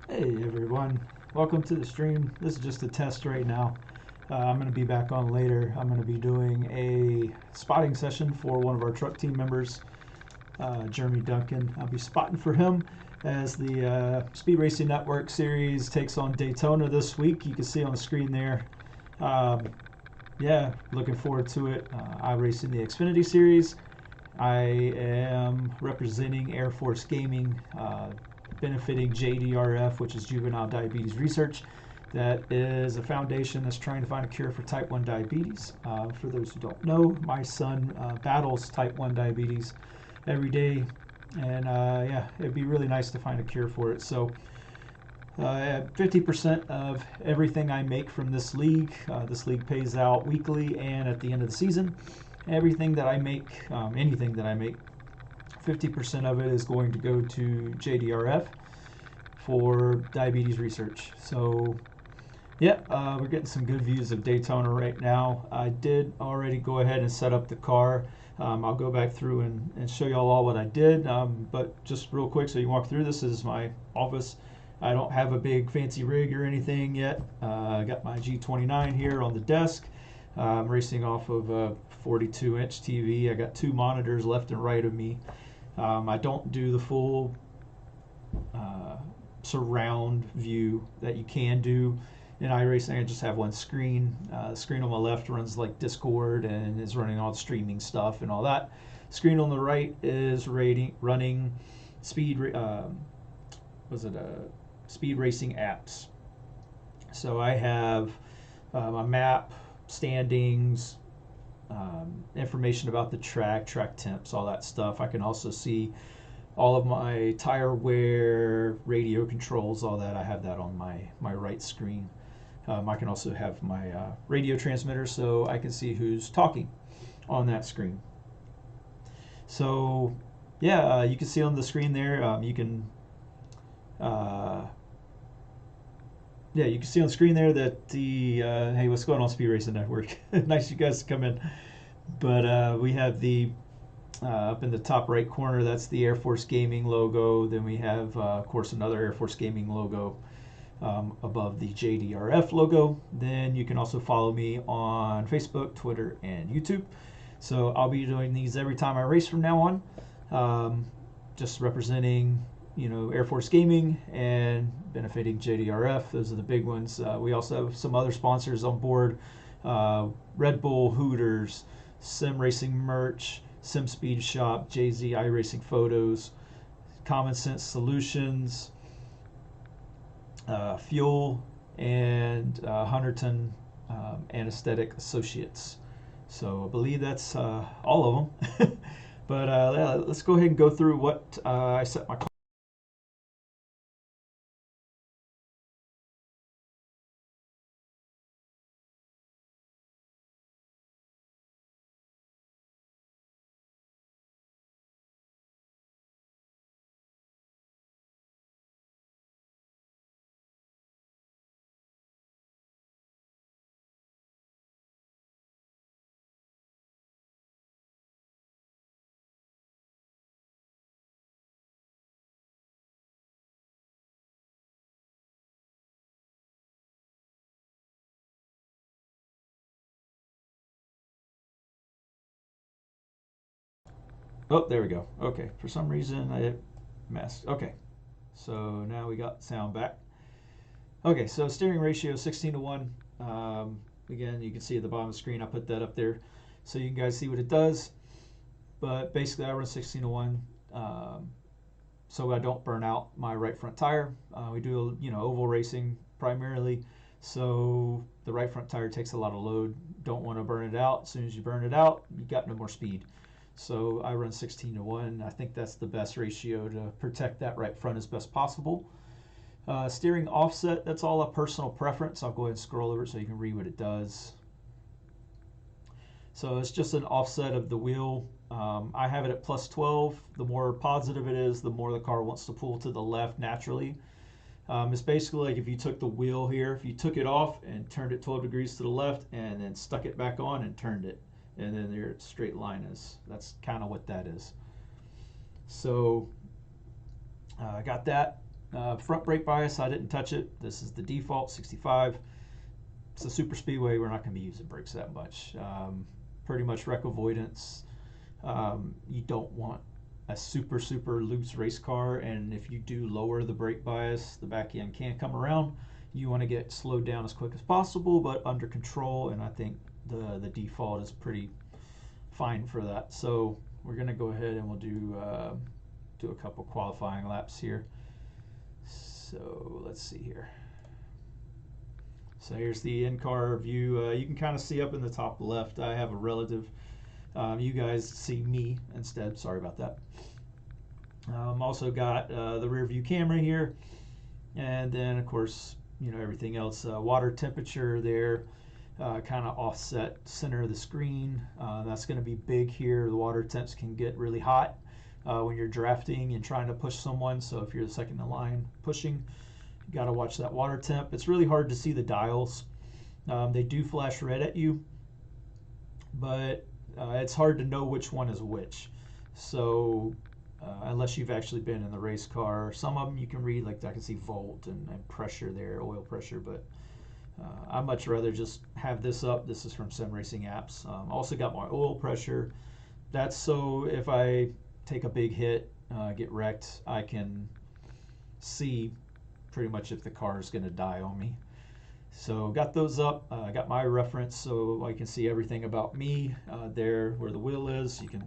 Hey everyone, welcome to the stream. This is just a test right now. I'm going to be back on later. I'm going to be doing a spotting session for one of our truck team members, Jeremy Duncan. I'll be spotting for him as the Speed Racing Network series takes on Daytona this week. You can see on the screen there. Yeah, looking forward to it. I race in the Xfinity series. I am representing Air Force Gaming, benefiting JDRF, which is Juvenile Diabetes Research. That is a foundation that's trying to find a cure for type 1 diabetes. For those who don't know, my son battles type 1 diabetes every day, and yeah, it'd be really nice to find a cure for it. So 50% of everything I make from this league pays out weekly and at the end of the season. Everything that I make, anything that I make, 50% of it is going to go to JDRF for diabetes research. So yeah, we're getting some good views of Daytona right now. I did already go ahead and set up the car. I'll go back through and show y'all all what I did, but just real quick so you walk through, this is my office. I don't have a big fancy rig or anything yet. I got my G29 here on the desk. I'm racing off of a 42-inch TV. I got two monitors left and right of me. I don't do the full surround view that you can do in iRacing. I just have one screen. The screen on my left runs like Discord and is running all the streaming stuff and all that. Screen on the right is running speed speed racing apps. So I have a map, standings, information about the track temps, all that stuff. I can also see all of my tire wear, radio controls, all that. I have that on my right screen. I can also have my radio transmitter so I can see who's talking on that screen. So yeah, you can see on the screen there, you can see on the screen there that the hey, what's going on, Speed Racing Network? Nice you guys to come in. But we have the up in the top right corner, that's the Air Force Gaming logo. Then we have, of course, another Air Force Gaming logo above the JDRF logo. Then you can also follow me on Facebook, Twitter, and YouTube. So I'll be doing these every time I race from now on, just representing, Air Force Gaming and benefiting JDRF. Those are the big ones. We also have some other sponsors on board: Red Bull, Hooters, Sim Racing Merch, Sim Speed Shop, JZ iRacing Photos, Common Sense Solutions, Fuel, and Hunterton Anesthetic Associates. So I believe that's all of them. But yeah, let's go ahead and go through what I set my car. Oh, there we go. Okay, for some reason I messed. Okay, so now we got sound back. Okay, so steering ratio 16 to 1. Again, you can see at the bottom of the screen, I put that up there so you guys see what it does. But basically, I run 16 to 1 so I don't burn out my right front tire. We do, oval racing primarily, so the right front tire takes a lot of load. Don't want to burn it out. As soon as you burn it out, you got no more speed. So I run 16 to 1. I think that's the best ratio to protect that right front as best possible. Steering offset, that's all a personal preference. I'll go ahead and scroll over it so you can read what it does. So it's just an offset of the wheel. I have it at plus 12. The more positive it is, the more the car wants to pull to the left naturally. It's basically like if you took the wheel here, if you took it off and turned it 12 degrees to the left and then stuck it back on and turned it, and then your straight line is, that's kind of what that is. So I got that. Front brake bias, I didn't touch it. This is the default 65. It's a super speedway. We're not going to be using brakes that much. Pretty much wreck avoidance. You don't want a super loose race car, and if you do lower the brake bias, the back end can come around. You want to get slowed down as quick as possible, but under control, and I think the default is pretty fine for that. So we're going to go ahead and we'll do a couple qualifying laps here. So let's see here. So here's the in-car view. You can kind of see up in the top left, I have a relative. You guys see me instead. Sorry about that. Also got the rear view camera here. And then, of course, you know, everything else. Water temperature there, kind of offset center of the screen. That's going to be big here. The water temps can get really hot when you're drafting and trying to push someone. So if you're the second in line pushing, you got to watch that water temp. It's really hard to see the dials. They do flash red at you, but it's hard to know which one is which. So unless you've actually been in the race car, some of them you can read, like I can see volt and pressure there, oil pressure, but I'd much rather just have this up. This is from Sim Racing Apps. Also got my oil pressure. That's so if I take a big hit, get wrecked, I can see pretty much if the car is going to die on me. So got those up. I got my reference so I can see everything about me. There where the wheel is, you can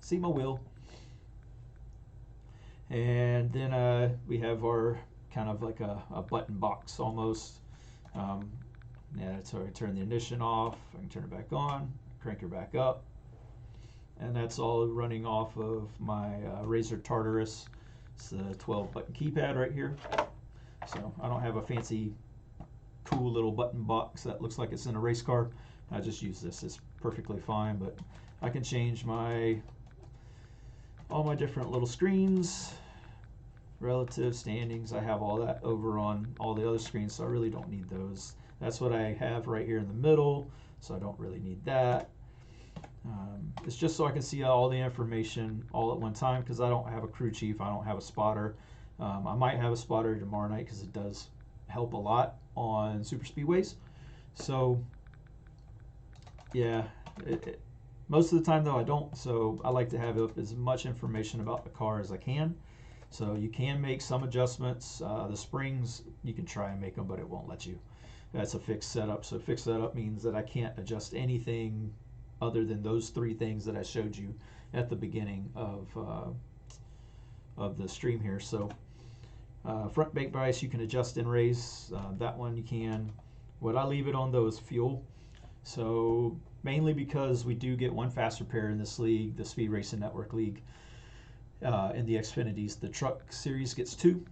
see my wheel. And then we have our kind of like a button box almost. Yeah, so I turn the ignition off. I can turn it back on, crank her back up. And that's all running off of my Razor Tartarus. It's a 12 button keypad right here. So I don't have a fancy cool little button box that looks like it's in a race car. I just use this. It's perfectly fine, but I can change all my different little screens, relative standings. I have all that over on all the other screens, so I really don't need those. That's what I have right here in the middle, so I don't really need that. It's just so I can see all the information all at one time, because I don't have a crew chief, I don't have a spotter. I might have a spotter tomorrow night because it does help a lot on super speedways. So yeah, most of the time though I don't, so I like to have as much information about the car as I can. So you can make some adjustments. The springs, you can try and make them, but it won't let you. That's a fixed setup. So fixed setup means that I can't adjust anything other than those three things that I showed you at the beginning of the stream here. So front brake bias you can adjust in race. That one you can. What I leave it on though is fuel. So mainly because we do get one fast repair in this league, the Speed Racing Network League. In the Xfinities, the truck series gets 2,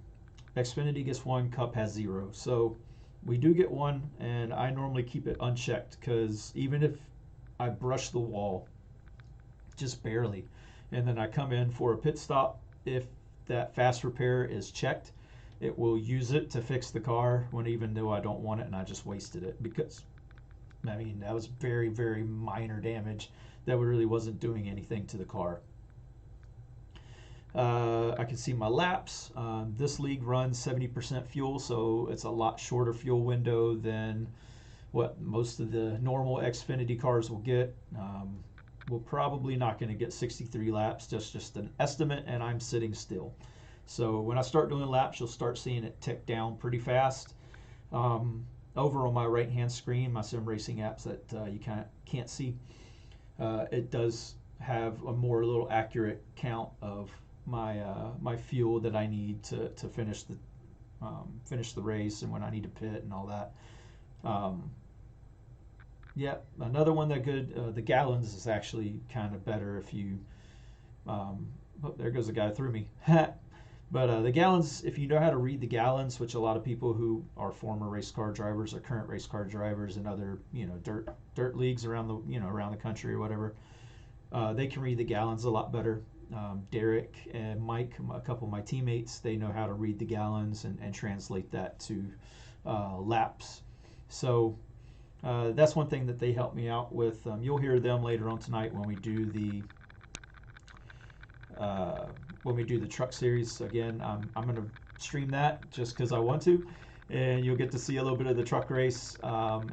Xfinity gets 1, Cup has 0. So we do get 1, and I normally keep it unchecked because even if I brush the wall just barely, and then I come in for a pit stop, if that fast repair is checked, it will use it to fix the car when even though I don't want it, and I just wasted it because I mean that was very minor damage that really wasn't doing anything to the car. I can see my laps. This league runs 70% fuel, so it's a lot shorter fuel window than what most of the normal Xfinity cars will get. We're probably not going to get 63 laps, just an estimate, and I'm sitting still. So when I start doing laps, you'll start seeing it tick down pretty fast. Over on my right-hand screen, my sim racing apps that you can't see, it does have a little accurate count of my fuel that I need to finish the race and when I need to pit and all that. Yeah, another one that the gallons is actually kind of better if you. Oh, there goes the guy through me. But the gallons, if you know how to read the gallons, which a lot of people who are former race car drivers or current race car drivers and other dirt leagues around the country or whatever, they can read the gallons a lot better. Derek and Mike, a couple of my teammates, they know how to read the gallons and translate that to laps. So that's one thing that they help me out with. You'll hear them later on tonight when we do the truck series. Again, I'm going to stream that just because I want to, and you'll get to see a little bit of the truck race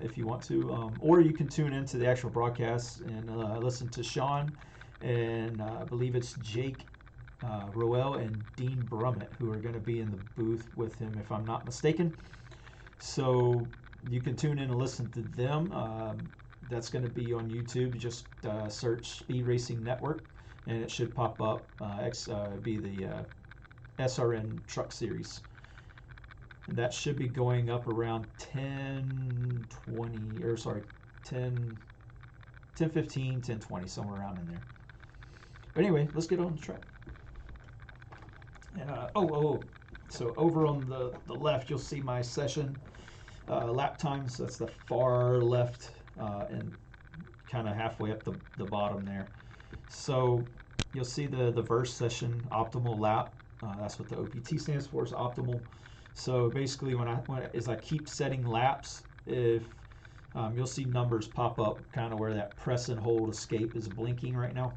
if you want to, or you can tune into the actual broadcast and listen to Sean and I believe it's Jake Roel and Dean Brummett who are going to be in the booth with him if I'm not mistaken. So you can tune in and listen to them. That's going to be on YouTube. Just search Speed Racing Network and it should pop up. Be the SRN Truck Series. And that should be going up around 10:20, or sorry, 10:15, 10:20, somewhere around in there. But anyway, let's get on the track. And so over on the left, you'll see my session lap times. That's the far left and kind of halfway up the bottom there. So you'll see the verse session optimal lap. That's what the OPT stands for, is optimal. So basically, as I keep setting laps, if you'll see numbers pop up, kind of where that press and hold escape is blinking right now.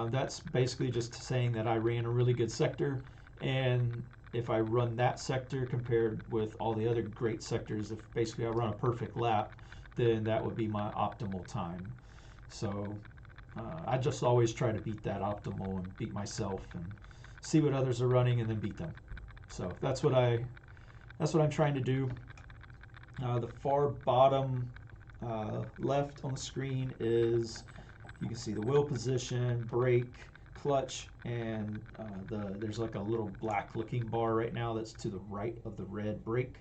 That's basically just saying that I ran a really good sector, and if I run that sector compared with all the other great sectors, if basically I run a perfect lap, then that would be my optimal time. So I just always try to beat that optimal and beat myself and see what others are running and then beat them. So that's what I'm trying to do. The far bottom left on the screen is, you can see the wheel position, brake, clutch, and there's like a little black looking bar right now that's to the right of the red brake.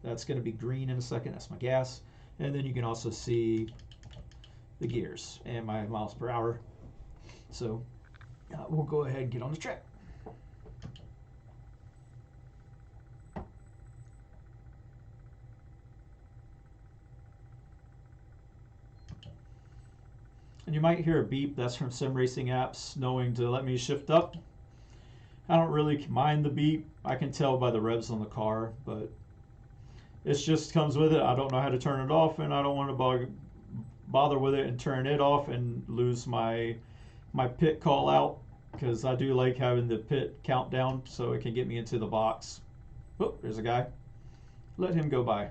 That's going to be green in a second. That's my gas. And then you can also see the gears and my miles per hour. So we'll go ahead and get on the track. And you might hear a beep. That's from sim racing apps knowing to let me shift up. I don't really mind the beep. I can tell by the revs on the car, but it just comes with it. I don't know how to turn it off, and I don't want to bother with it and turn it off and lose my pit call out, because I do like having the pit countdown so it can get me into the box. Oh, there's a guy. Let him go by.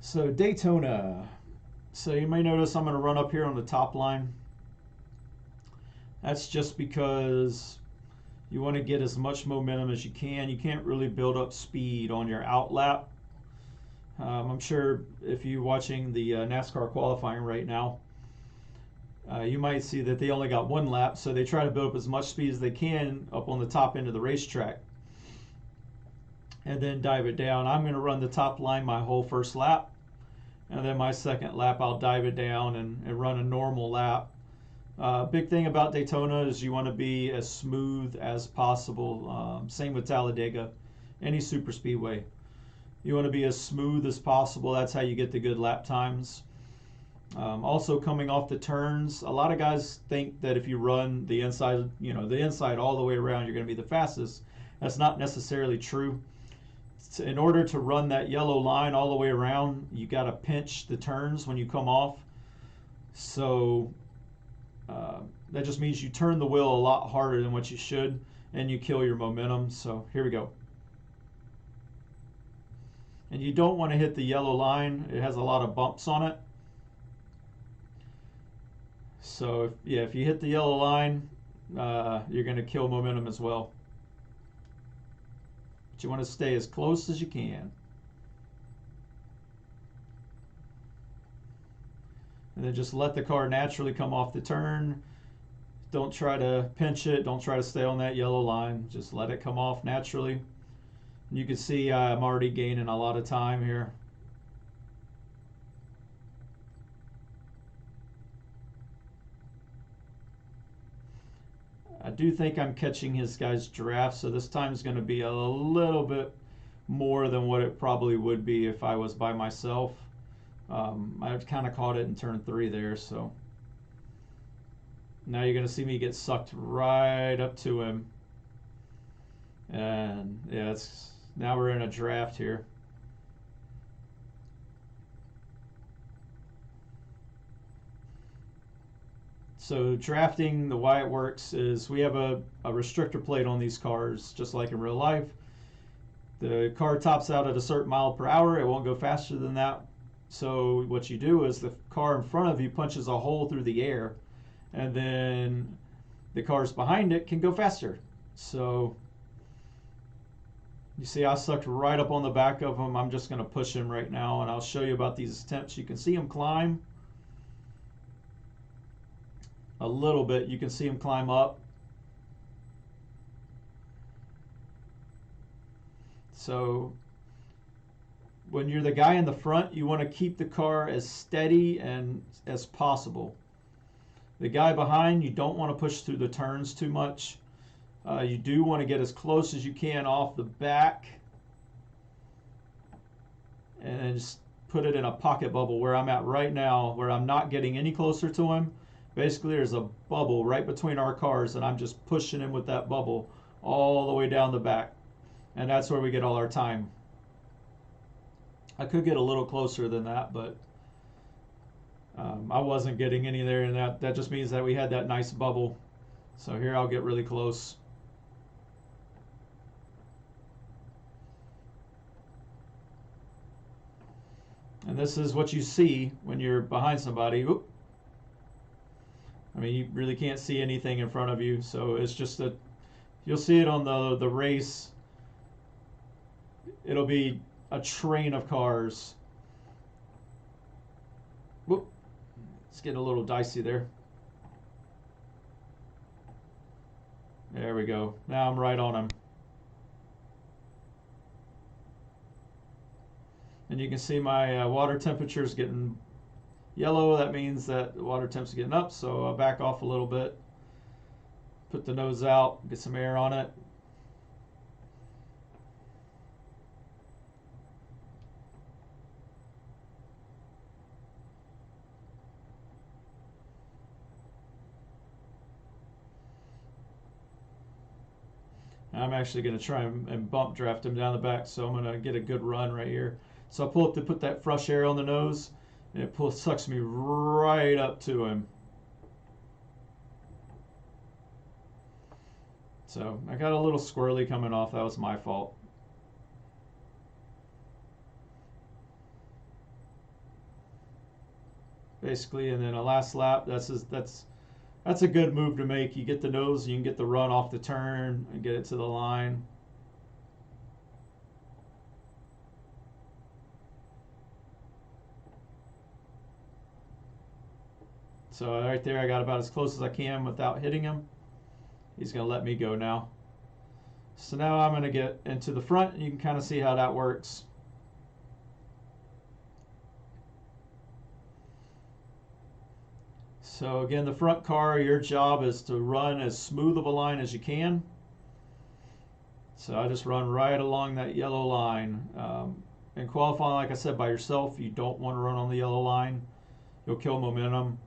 So Daytona. So you may notice I'm going to run up here on the top line. That's just because you want to get as much momentum as you can. You can't really build up speed on your out lap. I'm sure if you're watching the NASCAR qualifying right now, you might see that they only got one lap, so they try to build up as much speed as they can up on the top end of the racetrack and then dive it down. I'm going to run the top line my whole first lap, and then my second lap I'll dive it down and run a normal lap. Big thing about Daytona is you want to be as smooth as possible. Same with Talladega, any super speedway. You want to be as smooth as possible. That's how you get the good lap times. Also, coming off the turns, a lot of guys think that if you run the inside, the inside all the way around, you're going to be the fastest. That's not necessarily true. In order to run that yellow line all the way around, you got to pinch the turns when you come off. So that just means you turn the wheel a lot harder than what you should, and you kill your momentum. So here we go. And you don't want to hit the yellow line. It has a lot of bumps on it. So if you hit the yellow line, you're going to kill momentum as well. But you want to stay as close as you can. And then just let the car naturally come off the turn. Don't try to pinch it. Don't try to stay on that yellow line. Just let it come off naturally. And you can see I'm already gaining a lot of time here. I do think I'm catching his guy's draft, so this time is going to be a little bit more than what it probably would be if I was by myself. I've kind of caught it in turn 3 there, so now you're going to see me get sucked right up to him. And yeah, now we're in a draft here. So drafting, the way it works is we have a restrictor plate on these cars, just like in real life. The car tops out at a certain mile per hour. It won't go faster than that. So what you do is the car in front of you punches a hole through the air, and then the cars behind it can go faster. So you see I sucked right up on the back of him. I'm just going to push him right now, and I'll show you about these attempts. You can see him climb a little bit. You can see him climb up. So when you're the guy in the front, you want to keep the car as steady and as possible. The guy behind, you don't want to push through the turns too much. You do want to get as close as you can off the back and then just put it in a pocket bubble where I'm at right now, where I'm not getting any closer to him. Basically, there's a bubble right between our cars, and I'm just pushing him with that bubble all the way down the back. And that's where we get all our time. I could get a little closer than that, but I wasn't getting any there, and that just means that we had that nice bubble. So here I'll get really close. And this is what you see when you're behind somebody. Oop. I mean, you really can't see anything in front of you, so it's just that you'll see it on the race. It'll be a train of cars. Whoop. It's getting a little dicey there. There we go. Now I'm right on him. And you can see my water temperature is getting yellow. That means that the water temp's getting up, so I'll back off a little bit. Put the nose out, get some air on it. I'm actually going to try and bump draft him down the back, so I'm going to get a good run right here. So I pull up to put that fresh air on the nose, and it sucks me right up to him. So I got a little squirrely coming off. That was my fault. Basically, and then a last lap. That's a good move to make. You get the nose, you can get the run off the turn and get it to the line. So right there, I got about as close as I can without hitting him. He's going to let me go now. So now I'm going to get into the front, and you can kind of see how that works. So again, the front car, your job is to run as smooth of a line as you can. So I just run right along that yellow line. In qualifying, like I said, by yourself, you don't want to run on the yellow line. You'll kill momentum.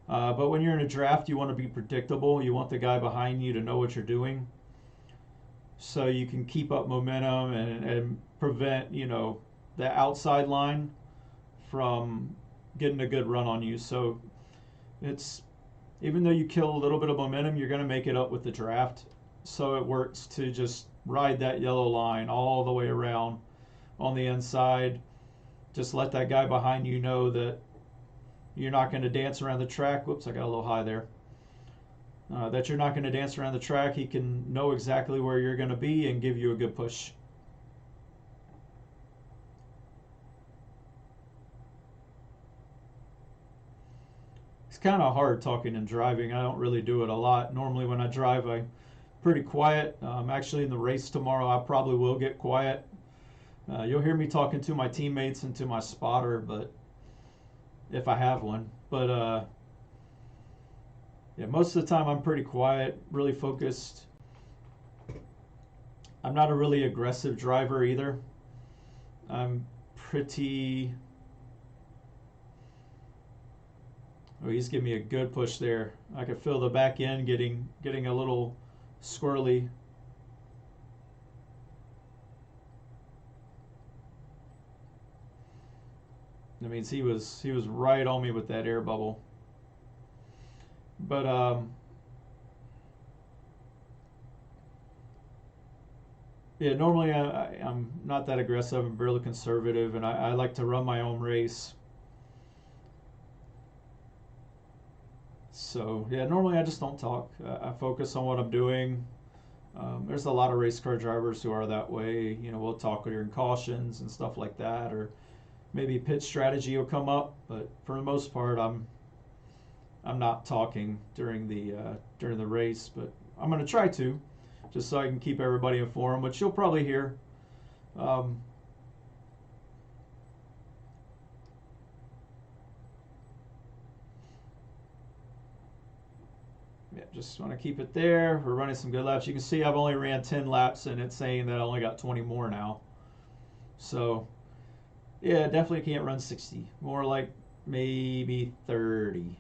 But when you're in a draft, you want to be predictable. You want the guy behind you to know what you're doing, so you can keep up momentum and prevent, the outside line from getting a good run on you. So it's, even though you kill a little bit of momentum, you're going to make it up with the draft. So it works to just ride that yellow line all the way around on the inside. Just let that guy behind you know that you're not going to dance around the track. Whoops, I got a little high there. That you're not going to dance around the track. He can know exactly where you're going to be and give you a good push. It's kind of hard talking and driving. I don't really do it a lot. Normally when I drive, I'm pretty quiet. Actually in the race tomorrow, I probably will get quiet. You'll hear me talking to my teammates and to my spotter, but if I have one. But yeah, most of the time I'm pretty quiet, really focused. I'm not a really aggressive driver either. I'm pretty... Oh, he's giving me a good push there. I could feel the back end getting a little squirrely. That means he was right on me with that air bubble. But yeah, normally I'm not that aggressive. I'm really conservative, and I like to run my own race. So yeah, normally I just don't talk. I focus on what I'm doing. There's a lot of race car drivers who are that way. You know, we'll talk during cautions and stuff like that, or maybe pit strategy will come up. But for the most part, I'm not talking during the race. But I'm going to try to, just so I can keep everybody informed, which you'll probably hear. Yeah, just want to keep it there. We're running some good laps. You can see I've only ran 10 laps, and it's saying that I only got 20 more now. So, yeah, definitely can't run 60. More like maybe 30.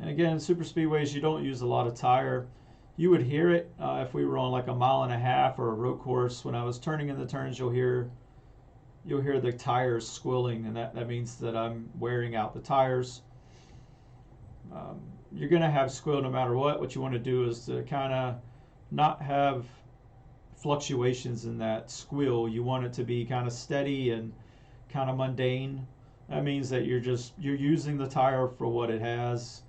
And again, super speedways, you don't use a lot of tire. You would hear it if we were on like a mile and a half or a road course. When I was turning in the turns, you'll hear the tires squilling, and that means that I'm wearing out the tires. You're going to have squill no matter what. What you want to do is to kind of not have fluctuations in that squeal. You want it to be kind of steady and kind of mundane. That means that you're using the tire for what it has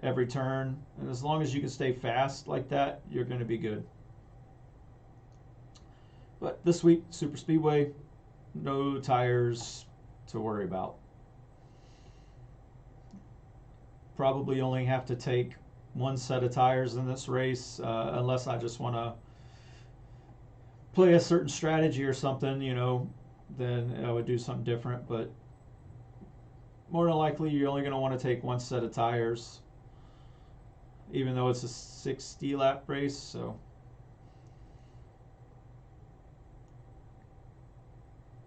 every turn, and as long as you can stay fast like that, you're going to be good. But this week, super speedway, no tires to worry about. Probably only have to take one set of tires in this race, unless I just want to play a certain strategy or something, then I would do something different. But more than likely, you're only going to want to take one set of tires, even though it's a 60 lap race. So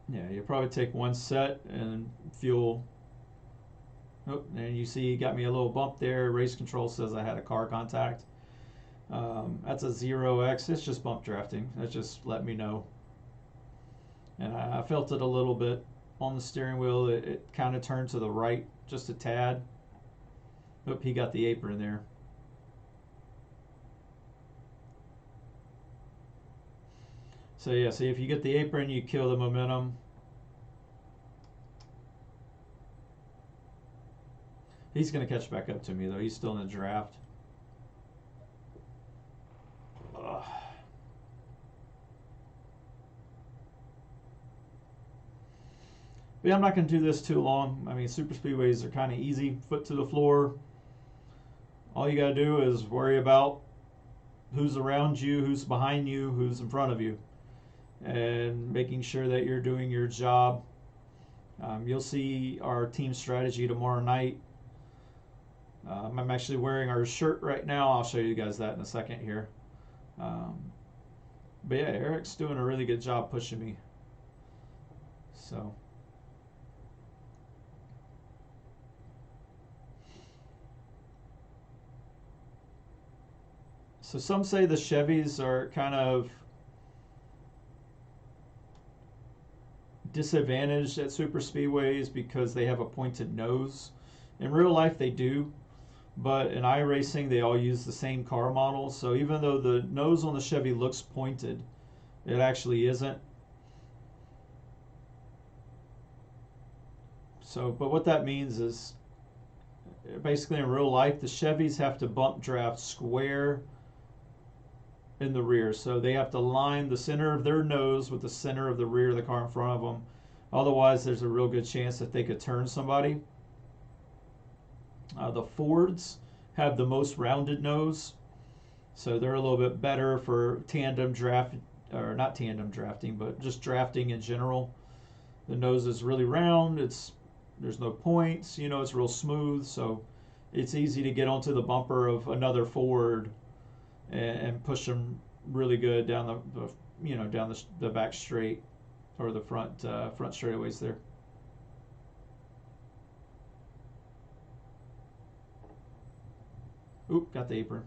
yeah, you probably take one set and fuel. Oh, and you see, you got me a little bump there. Race control says I had a car contact. That's a 0x. It's just bump drafting. That just let me know. And I felt it a little bit on the steering wheel. It kind of turned to the right just a tad. Oop, he got the apron there. So yeah, see, if you get the apron, you kill the momentum. He's going to catch back up to me, though. He's still in the draft. Ugh. But yeah, I'm not going to do this too long. I mean, super speedways are kind of easy. Foot to the floor. All you got to do is worry about who's around you, who's behind you, who's in front of you, and making sure that you're doing your job. You'll see our team strategy tomorrow night. I'm actually wearing our shirt right now. I'll show you guys that in a second here. But yeah, Eric's doing a really good job pushing me. So some say the Chevys are kind of disadvantaged at super speedways because they have a pointed nose. In real life, they do. But in iRacing, they all use the same car model. So even though the nose on the Chevy looks pointed, it actually isn't. So, but what that means is basically in real life, the Chevys have to bump draft square in the rear. So they have to line the center of their nose with the center of the rear of the car in front of them. Otherwise, there's a real good chance that they could turn somebody. The Fords have the most rounded nose, so they're a little bit better for tandem draft, or not tandem drafting, but just drafting in general. The nose is really round. There's no points. It's real smooth, so it's easy to get onto the bumper of another Ford and push them really good down down the back straight or the front straightaways there. Oop, got the apron.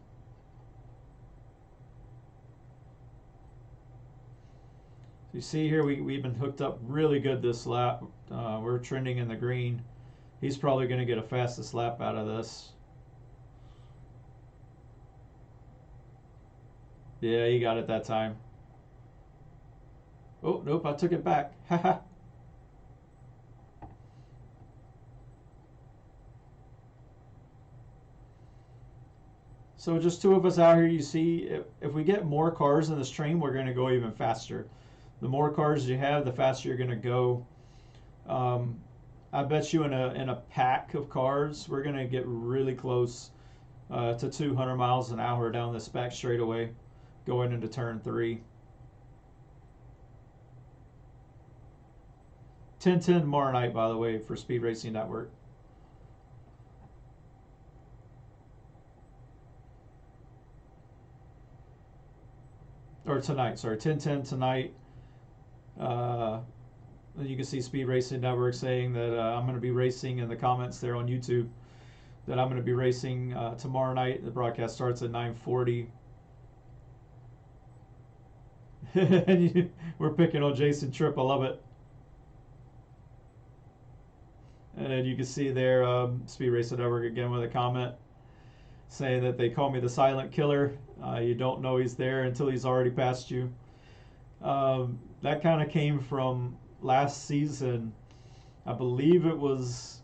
So you see here, we've been hooked up really good this lap. We're trending in the green. He's probably going to get a fastest lap out of this. Yeah, he got it that time. Oh, nope, I took it back. Haha. So just two of us out here. You see, if we get more cars in this train, we're going to go even faster. The more cars you have, the faster you're going to go. I bet you in a pack of cars, we're going to get really close to 200 miles an hour down this back straightaway going into turn 3. 1010 tomorrow night, by the way, for Speed Racing Network. Or tonight, sorry, 1010 tonight. You can see Speed Racing Network saying that I'm going to be racing in the comments there on YouTube. That I'm going to be racing tomorrow night. The broadcast starts at 9:40. We're picking on Jason Tripp. I love it. And you can see there Speed Racing Network again with a comment saying that they call me the silent killer. You don't know he's there until he's already passed you. That kind of came from last season. I believe it was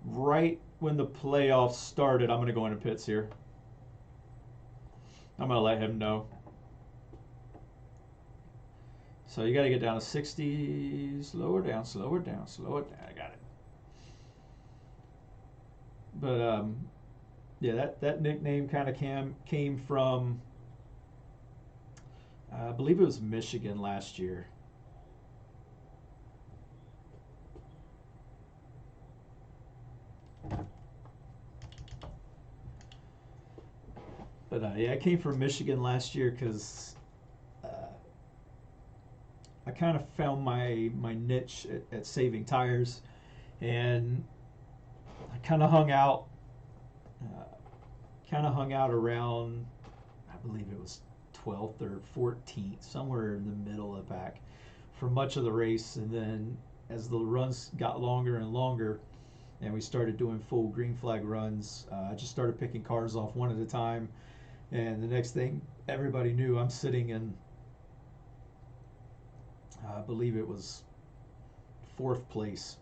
right when the playoffs started. I'm going to go into pits here. I'm going to let him know. So you got to get down to 60. Slow it down, slow it down, slow it down. I got it. But yeah, that nickname kind of came from, I believe it was Michigan last year. But yeah, I came from Michigan last year because I kind of found my niche at saving tires, and I kind of hung out around, I believe it was 12th or 14th, somewhere in the middle of the pack for much of the race. And then as the runs got longer and longer and we started doing full green flag runs, I just started picking cars off one at a time. And the next thing everybody knew, I'm sitting in, I believe it was 4th place.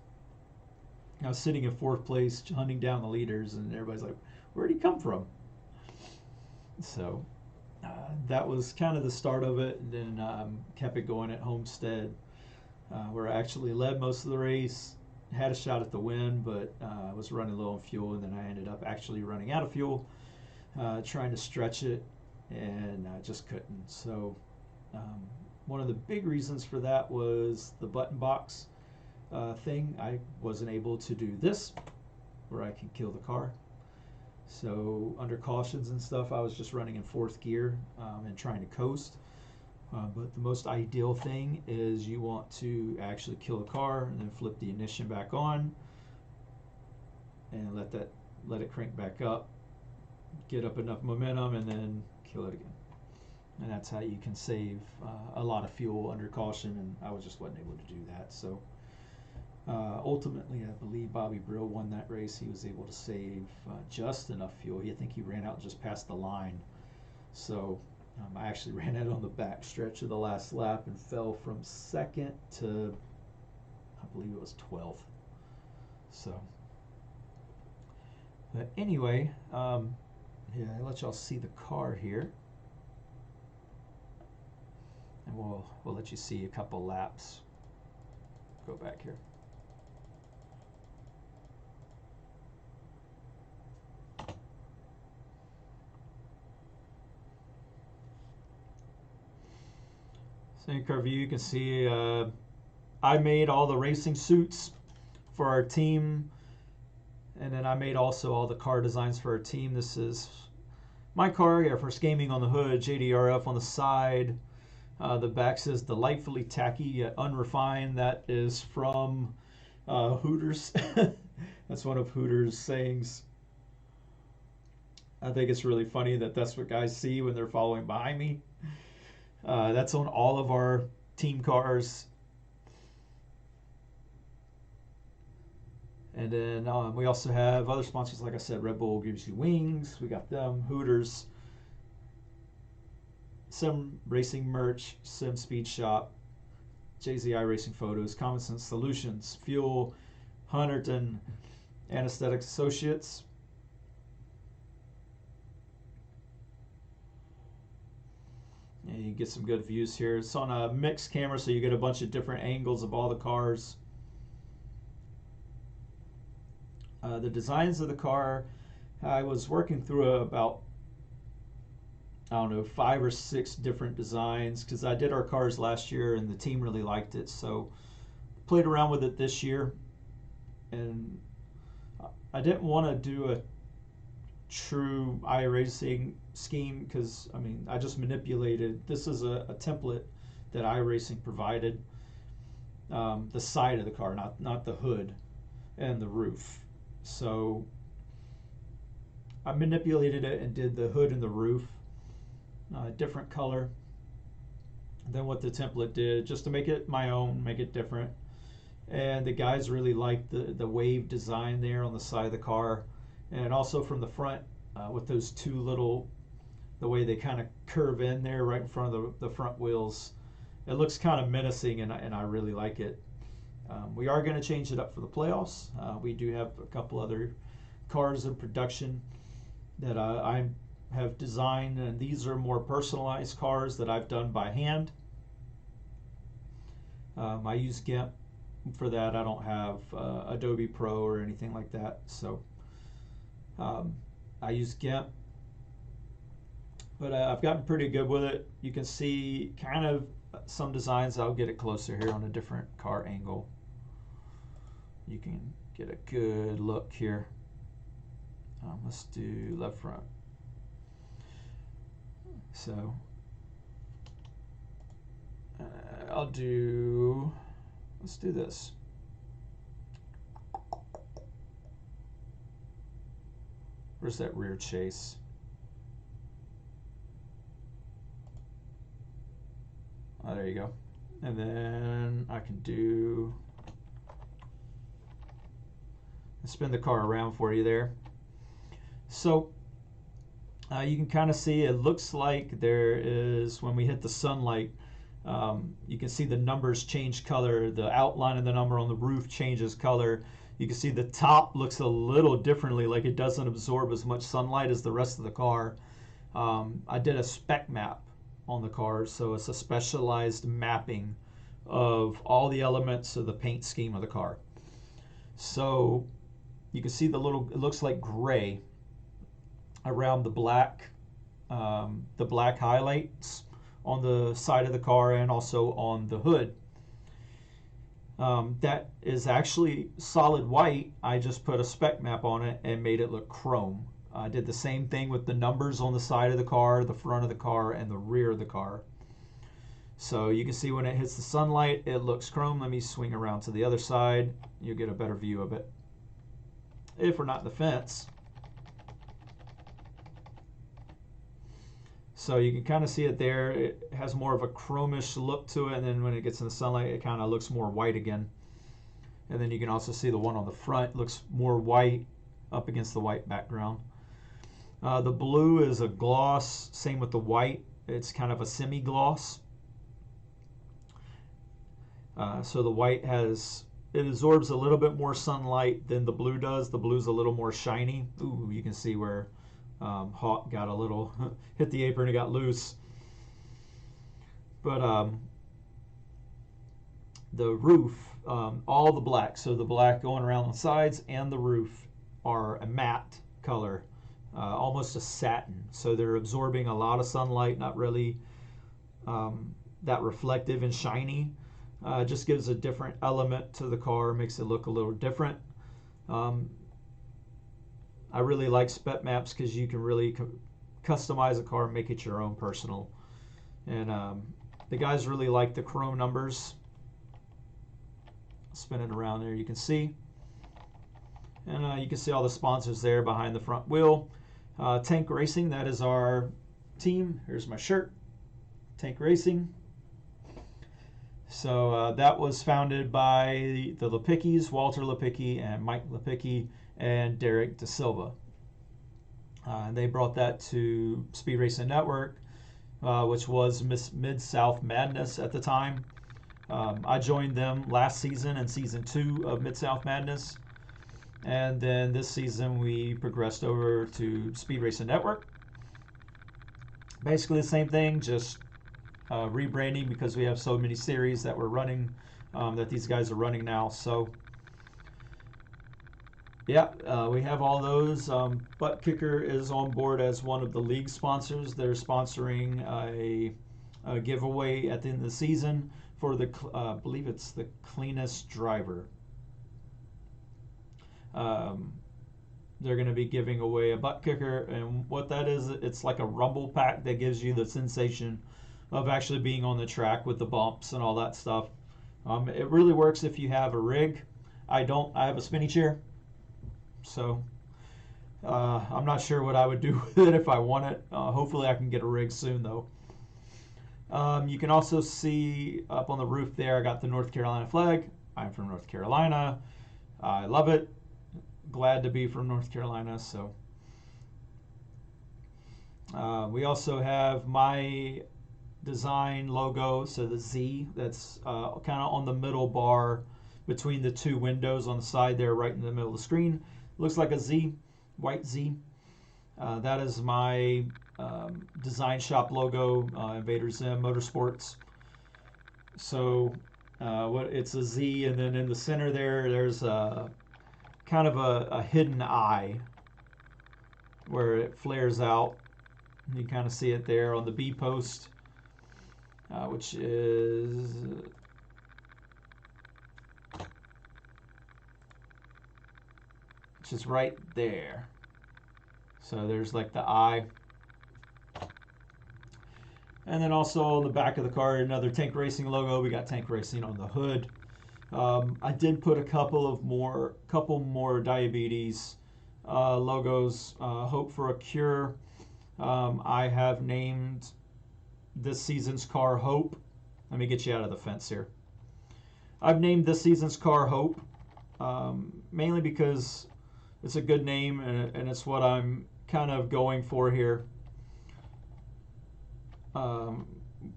I was sitting in 4th place, hunting down the leaders, and everybody's like, where'd he come from? So that was kind of the start of it, and then kept it going at Homestead, where I actually led most of the race, had a shot at the win, but I was running low on fuel, and then I ended up actually running out of fuel, trying to stretch it, and I just couldn't. So one of the big reasons for that was the button box thing. I wasn't able to do this, where I could kill the car. So under cautions and stuff, I was just running in 4th gear and trying to coast. But the most ideal thing is you want to actually kill the car and then flip the ignition back on and let it crank back up, get up enough momentum, and then kill it again. And that's how you can save a lot of fuel under caution, and I just wasn't able to do that. So ultimately, I believe Bobby Brill won that race. He was able to save just enough fuel. I think he ran out just past the line. So I actually ran out on the back stretch of the last lap and fell from 2nd to, I believe it was 12th. So, but anyway, yeah, I'll let y'all see the car here. And we'll let you see a couple laps. Go back here. So in car view, you can see I made all the racing suits for our team, and then I made also all the car designs for our team. This is my car, Air Force Gaming on the hood, JDRF on the side. The back says delightfully tacky yet unrefined. That is from Hooters. That's one of Hooters' sayings. I think it's really funny that that's what guys see when they're following behind me. That's on all of our team cars. And then we also have other sponsors, like I said, Red Bull gives you wings. We got them, Hooters, Sim Racing Merch, Sim Speed Shop, JZI Racing Photos, Common Sense Solutions, Fuel, Hunterton, Anesthetics Associates. And you get some good views here. It's on a mixed camera, so you get a bunch of different angles of all the cars. The designs of the car, I was working through about, I don't know, 5 or 6 different designs because I did our cars last year and the team really liked it. So played around with it this year, and I didn't want to do a true iRacing scheme because I mean I just manipulated. This is a template that iRacing provided. The side of the car, not the hood and the roof. So I manipulated it and did the hood and the roof different color than what the template did, just to make it my own, make it different. And the guys really liked the wave design there on the side of the car, and also from the front with those two little, the way they kind of curve in there right in front of the front wheels. It looks kind of menacing, and I really like it. We are going to change it up for the playoffs. We do have a couple other cars in production that I have designed, and these are more personalized cars that I've done by hand. I use GIMP for that. I don't have Adobe Pro or anything like that, so I use GIMP. But I've gotten pretty good with it. You can see kind of some designs. I'll get it closer here on a different car angle. You can get a good look here. Let's do left front. So let's do this. Where's that rear chase? Oh, there you go. And then I can spin the car around for you there. So you can kind of see it looks like there is, when we hit the sunlight, you can see the numbers change color. The outline of the number on the roof changes color. You can see the top looks a little differently, like it doesn't absorb as much sunlight as the rest of the car. I did a spec map on the car, so it's a specialized mapping of all the elements of the paint scheme of the car. So you can see the little, it looks like gray around the black highlights on the side of the car and also on the hood. That is actually solid white. I just put a spec map on it and made it look chrome. I did the same thing with the numbers on the side of the car, the front of the car, and the rear of the car. So you can see when it hits the sunlight, it looks chrome. Let me swing around to the other side. You'll get a better view of it. If we're not in the fence. So you can kind of see it there. It has more of a chromish look to it, and then when it gets in the sunlight, it kind of looks more white again. And then you can also see the one on the front looks more white up against the white background. The blue is a gloss, same with the white. It's kind of a semi-gloss. So the white it absorbs a little bit more sunlight than the blue does. The blue's a little more shiny. Ooh, you can see where Hawk got a little, hit the apron and got loose. But the roof, all the black, so the black going around the sides and the roof are a matte color, almost a satin. So they're absorbing a lot of sunlight, not really that reflective and shiny. Just gives a different element to the car, makes it look a little different. I really like spec maps because you can really customize a car and make it your own personal. And the guys really like the chrome numbers. Spin it around there, you can see. And you can see all the sponsors there behind the front wheel. Tank Racing, that is our team. Here's my shirt, Tank Racing. So that was founded by the Lepickis, Walter Lepicki and Mike Lepicki and Derek De Silva. They brought that to Speed Racing Network, which was Mid-South Madness at the time. I joined them last season in season 2 of Mid-South Madness. And then this season we progressed over to Speed Racing Network. Basically the same thing, just rebranding because we have so many series that we're running, that these guys are running now. So yeah, we have all those. Butt Kicker is on board as one of the league sponsors. They're sponsoring a giveaway at the end of the season for the, I believe it's the cleanest driver. They're going to be giving away a butt kicker, and what that is, it's like a rumble pack that gives you the sensation of actually being on the track with the bumps and all that stuff. It really works if you have a rig. I don't. I have a spinny chair, so I'm not sure what I would do with it if I won it. Hopefully I can get a rig soon though. You can also see up on the roof there, I got the North Carolina flag. I'm from North Carolina. I love it. Glad to be from North Carolina. So we also have my design logo, so the Z, that's kind of on the middle bar between the two windows on the side there, right in the middle of the screen. Looks like a Z, white Z. That is my design shop logo, Invader Zimm Motorsports. So it's a Z, and then in the center there's a kind of a hidden eye where it flares out. You kind of see it there on the B post, which is right there. So there's like the eye. And then also on the back of the car, another Tank Racing logo. We got Tank Racing on the hood. I did put a couple more diabetes logos. Hope for a Cure. I have named this season's car Hope. Let me get you out of the fence here. I've named this season's car Hope, mainly because it's a good name and it's what I'm kind of going for here.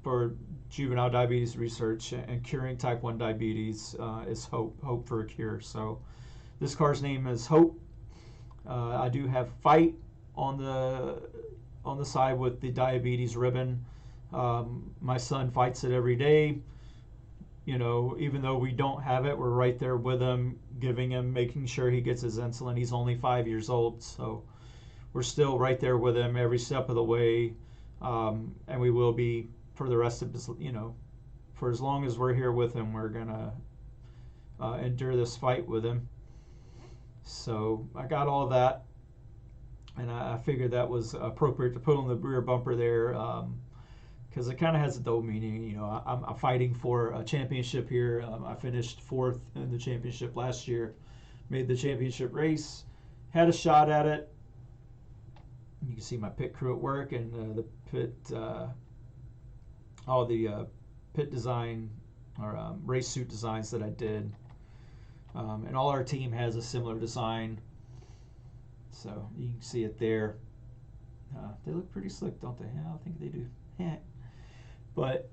For juvenile diabetes research and curing type 1 diabetes is hope for a cure. So this car's name is Hope. I do have Fight on the side with the diabetes ribbon. My son fights it every day. You know, even though we don't have it, we're right there with him, making sure he gets his insulin. He's only 5 years old, so we're still right there with him every step of the way. And we will be for the rest of his, for as long as we're here with him, we're gonna endure this fight with him. So I got all that, and I figured that was appropriate to put on the rear bumper there, because it kind of has a double meaning. I'm fighting for a championship here. I finished 4th in the championship last year, made the championship race, had a shot at it. You can see my pit crew at work and the pit, all the pit design or race suit designs that I did. And all our team has a similar design. So you can see it there. They look pretty slick, don't they? Yeah, I think they do. Yeah. But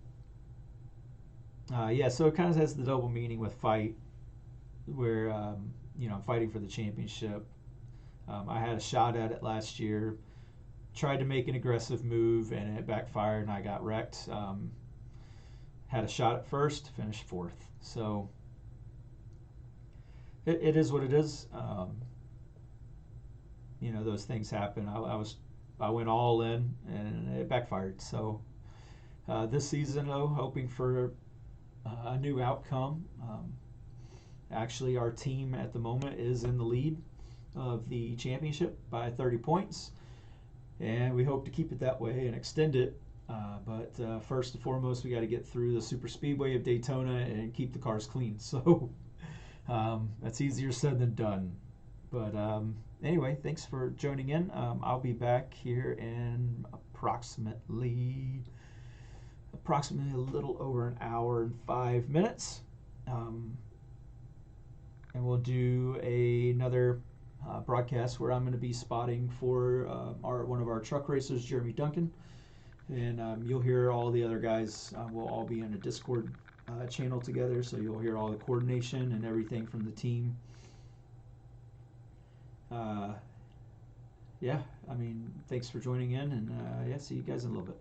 yeah, so it kind of has the double meaning with fight, where I'm fighting for the championship. I had a shot at it last year. Tried to make an aggressive move and it backfired and I got wrecked. Had a shot at first, finished 4th. So it is what it is. Those things happen. I went all in and it backfired. So this season, though, hoping for a new outcome. Actually, our team at the moment is in the lead of the championship by 30 points. And we hope to keep it that way and extend it. But first and foremost, we got to get through the super speedway of Daytona and keep the cars clean. So that's easier said than done. But anyway, thanks for joining in. I'll be back here in approximately a little over an hour and 5 minutes. And we'll do another broadcast where I'm going to be spotting for one of our truck racers, Jeremy Duncan, and you'll hear all the other guys. We'll all be in a Discord channel together, so you'll hear all the coordination and everything from the team. Yeah, I mean, thanks for joining in, and yeah, see you guys in a little bit.